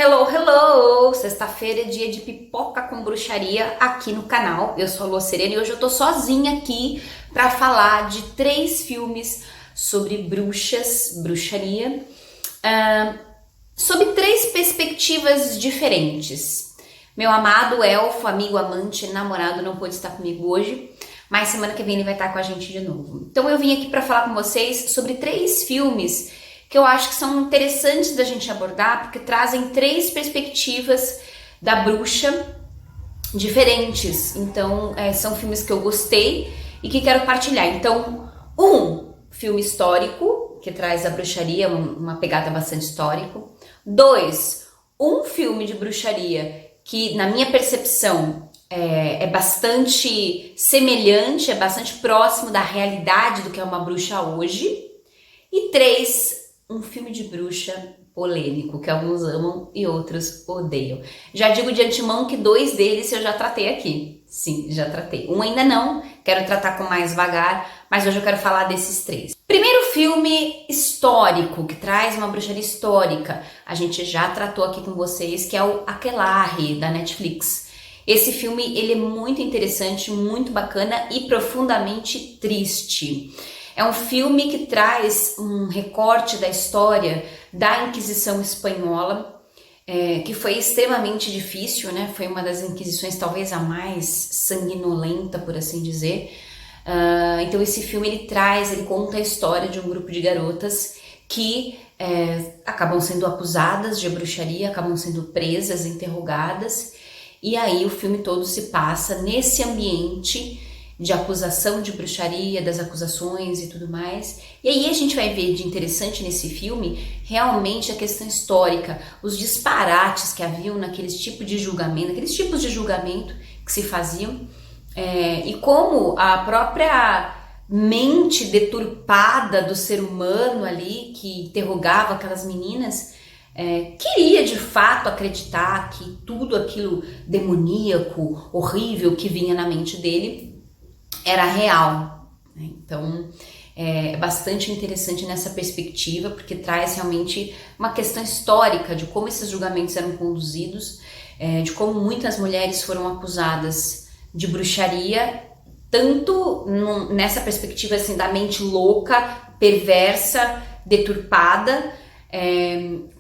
Hello, hello! Sexta-feira é dia de pipoca com bruxaria aqui no canal. Eu sou a Lua Serena e hoje eu tô sozinha aqui pra falar de 3 filmes sobre bruxas, bruxaria, sob 3 perspectivas diferentes. Meu amado elfo, amigo, amante, namorado não pôde estar comigo hoje, mas semana que vem ele vai estar com a gente de novo. Então eu vim aqui pra falar com vocês sobre 3 filmes que eu acho que são interessantes da gente abordar, porque trazem 3 perspectivas da bruxa diferentes. Então, são filmes que eu gostei e que quero partilhar. Então, filme histórico, que traz a bruxaria, uma pegada bastante histórico. 2, um filme de bruxaria que, na minha percepção, é bastante semelhante, é bastante próximo da realidade do que é uma bruxa hoje. E 3, um filme de bruxa polêmico, que alguns amam e outros odeiam. Já digo de antemão que 2 deles eu já tratei aqui. Sim, já tratei. Um ainda não, quero tratar com mais vagar, mas hoje eu quero falar desses 3. Primeiro filme histórico, que traz uma bruxaria histórica. A gente já tratou aqui com vocês, que é o Aquelarre, da Netflix. Esse filme, ele é muito interessante, muito bacana e profundamente triste. É um filme que traz um recorte da história da Inquisição Espanhola, que foi extremamente difícil, né? Foi uma das inquisições talvez a mais sanguinolenta, por assim dizer. Então esse filme ele conta a história de um grupo de garotas que acabam sendo acusadas de bruxaria, acabam sendo presas, interrogadas, e aí o filme todo se passa nesse ambiente de acusação de bruxaria, das acusações e tudo mais. E aí a gente vai ver de interessante nesse filme realmente a questão histórica, os disparates que haviam naqueles tipos de julgamento que se faziam, e como a própria mente deturpada do ser humano ali, que interrogava aquelas meninas, queria de fato acreditar que tudo aquilo demoníaco, horrível que vinha na mente dele era real, né? Então é bastante interessante nessa perspectiva, porque traz realmente uma questão histórica de como esses julgamentos eram conduzidos, de como muitas mulheres foram acusadas de bruxaria, tanto nessa perspectiva assim, da mente louca, perversa, deturpada,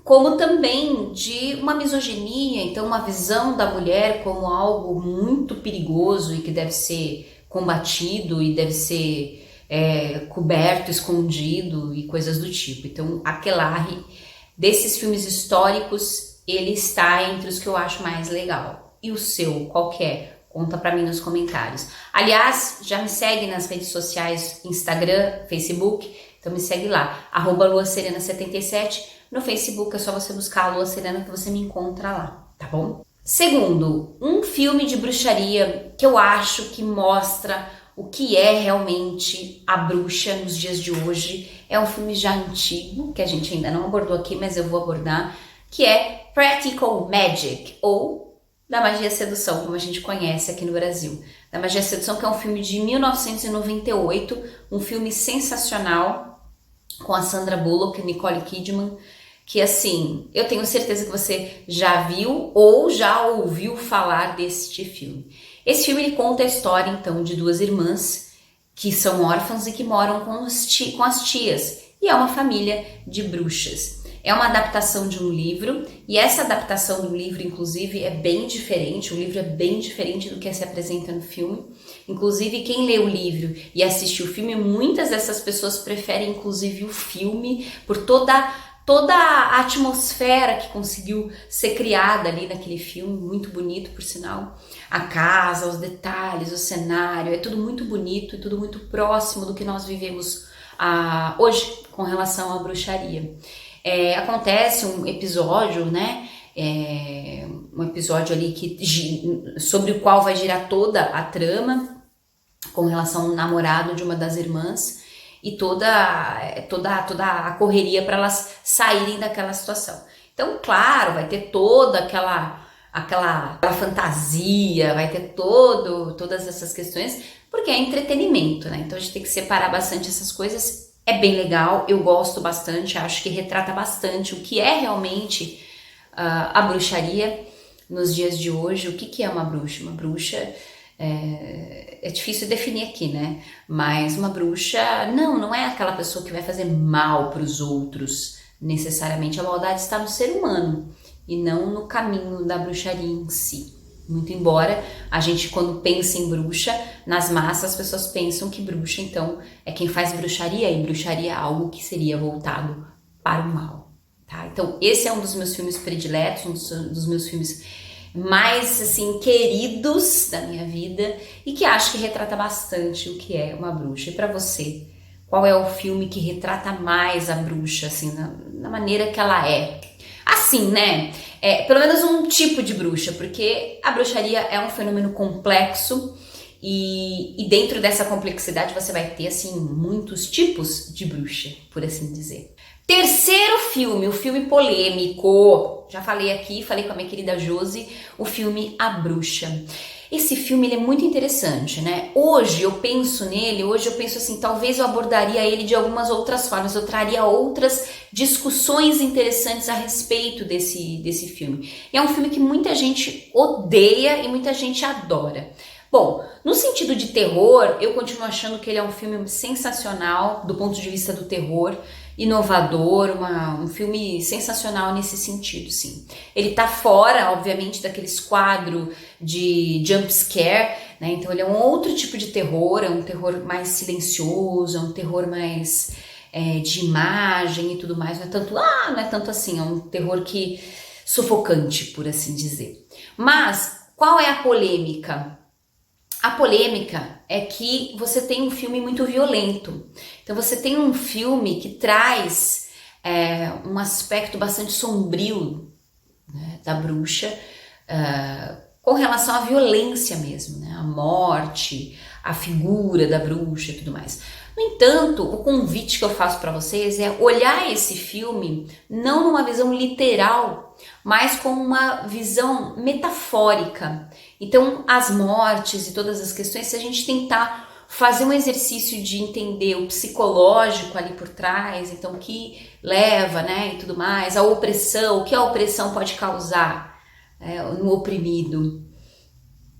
como também de uma misoginia, então uma visão da mulher como algo muito perigoso e que deve ser combatido e deve ser coberto, escondido e coisas do tipo. Então, Aquelarre, desses filmes históricos, ele está entre os que eu acho mais legal. E o seu, qual que é? Conta pra mim nos comentários. Aliás, já me segue nas redes sociais, Instagram, Facebook, então me segue lá, @luaserena77. No Facebook é só você buscar a Lua Serena que você me encontra lá, tá bom? Segundo, um filme de bruxaria que eu acho que mostra o que é realmente a bruxa nos dias de hoje. É um filme já antigo, que a gente ainda não abordou aqui, mas eu vou abordar, que é Practical Magic, ou Da Magia e Sedução, como a gente conhece aqui no Brasil. Da Magia e Sedução, que é um filme de 1998, um filme sensacional, com a Sandra Bullock e Nicole Kidman, que assim, eu tenho certeza que você já viu ou já ouviu falar deste filme. Esse filme ele conta a história então de 2 irmãs que são órfãs e que moram com as tias, e é uma família de bruxas. É uma adaptação de um livro, e essa adaptação do livro inclusive é bem diferente, o livro é bem diferente do que se apresenta no filme. Inclusive quem lê o livro e assiste o filme, muitas dessas pessoas preferem inclusive o filme por toda a atmosfera que conseguiu ser criada ali naquele filme, muito bonito por sinal. A casa, os detalhes, o cenário, é tudo muito bonito e tudo muito próximo do que nós vivemos hoje com relação à bruxaria. Acontece um episódio, né? Um episódio ali sobre o qual vai girar toda a trama com relação ao namorado de uma das irmãs, e toda a correria para elas saírem daquela situação. Então, claro, vai ter toda aquela fantasia, vai ter todas essas questões, porque é entretenimento, né? Então a gente tem que separar bastante essas coisas. É bem legal, eu gosto bastante, acho que retrata bastante o que é realmente a bruxaria nos dias de hoje. O que é uma bruxa? Uma bruxa é difícil definir aqui, né? Mas uma bruxa não é aquela pessoa que vai fazer mal para os outros necessariamente. A maldade está no ser humano e não no caminho da bruxaria em si. Muito embora a gente, quando pensa em bruxa, nas massas as pessoas pensam que bruxa, então, é quem faz bruxaria, e bruxaria é algo que seria voltado para o mal, tá? Então, esse é um dos meus filmes prediletos, um dos meus filmes mais, assim, queridos da minha vida e que acho que retrata bastante o que é uma bruxa. E para você, qual é o filme que retrata mais a bruxa, assim, na maneira que ela é? Assim, né? Pelo menos um tipo de bruxa, porque a bruxaria é um fenômeno complexo e dentro dessa complexidade você vai ter, assim, muitos tipos de bruxa, por assim dizer. Terceiro filme, o filme polêmico. Já falei aqui, falei com a minha querida Josi, o filme A Bruxa. Esse filme ele é muito interessante, né? Hoje eu penso assim, talvez eu abordaria ele de algumas outras formas, eu traria outras discussões interessantes a respeito desse filme. E é um filme que muita gente odeia e muita gente adora. Bom, no sentido de terror, eu continuo achando que ele é um filme sensacional do ponto de vista do terror, inovador, um filme sensacional nesse sentido, sim. Ele tá fora, obviamente, daqueles quadros de jump scare, né? Então ele é um outro tipo de terror, é um terror mais silencioso, é um terror mais de imagem e tudo mais. Não é tanto assim, é um terror que sufocante, por assim dizer. Mas qual é a polêmica? A polêmica é que você tem um filme muito violento. Então você tem um filme que traz um aspecto bastante sombrio, né, da bruxa, com relação à violência mesmo, né, a morte, a figura da bruxa e tudo mais. No entanto, o convite que eu faço para vocês é olhar esse filme não numa visão literal, mas com uma visão metafórica. Então, as mortes e todas as questões, se a gente tentar fazer um exercício de entender o psicológico ali por trás, então o que leva, né, e tudo mais, a opressão, o que a opressão pode causar no oprimido,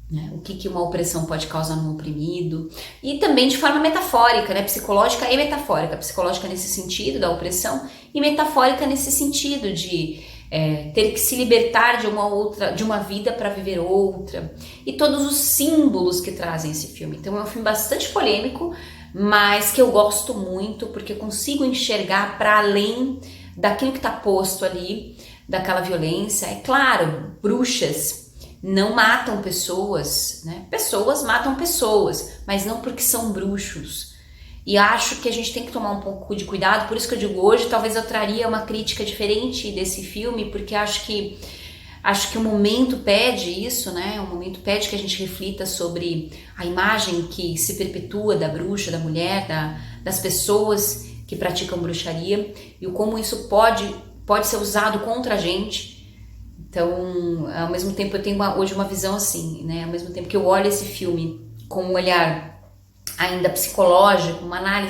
né, o que uma opressão pode causar no oprimido, e também de forma metafórica, né, psicológica e metafórica, psicológica nesse sentido da opressão e metafórica nesse sentido de ter que se libertar de uma vida para viver outra, e todos os símbolos que trazem esse filme. Então é um filme bastante polêmico, mas que eu gosto muito porque eu consigo enxergar para além daquilo que está posto ali, daquela violência. É claro, bruxas não matam pessoas, né? Pessoas matam pessoas, mas não porque são bruxos. E acho que a gente tem que tomar um pouco de cuidado, por isso que eu digo hoje, talvez eu traria uma crítica diferente desse filme, porque acho que o momento pede isso, né? O momento pede que a gente reflita sobre a imagem que se perpetua da bruxa, da mulher, das pessoas que praticam bruxaria e o como isso pode ser usado contra a gente. Então, ao mesmo tempo eu tenho hoje uma visão assim, né? Ao mesmo tempo que eu olho esse filme com um olhar ainda psicológico,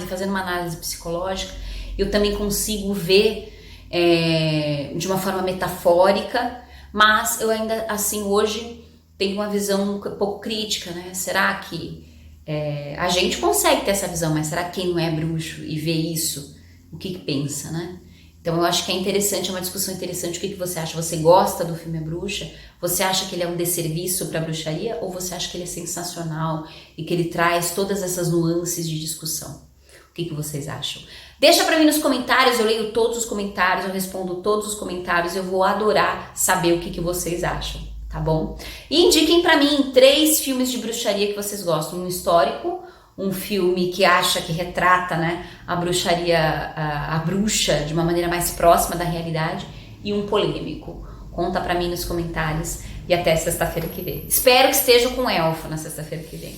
fazendo uma análise psicológica, eu também consigo ver de uma forma metafórica, mas eu ainda assim hoje tenho uma visão um pouco crítica, né? Será que a gente consegue ter essa visão, mas será que quem não é bruxo e vê isso, o que pensa, né? Então eu acho que é interessante, é uma discussão interessante. O que você acha? Você gosta do filme A Bruxa? Você acha que ele é um desserviço para a bruxaria? Ou você acha que ele é sensacional e que ele traz todas essas nuances de discussão? O que vocês acham? Deixa para mim nos comentários, eu leio todos os comentários, eu respondo todos os comentários, eu vou adorar saber o que vocês acham, tá bom? E indiquem para mim 3 filmes de bruxaria que vocês gostam. Um histórico, um filme que acha que retrata, né, a bruxaria, a bruxa de uma maneira mais próxima da realidade, e um polêmico. Conta pra mim nos comentários e até sexta-feira que vem. Espero que esteja com elfo na sexta-feira que vem.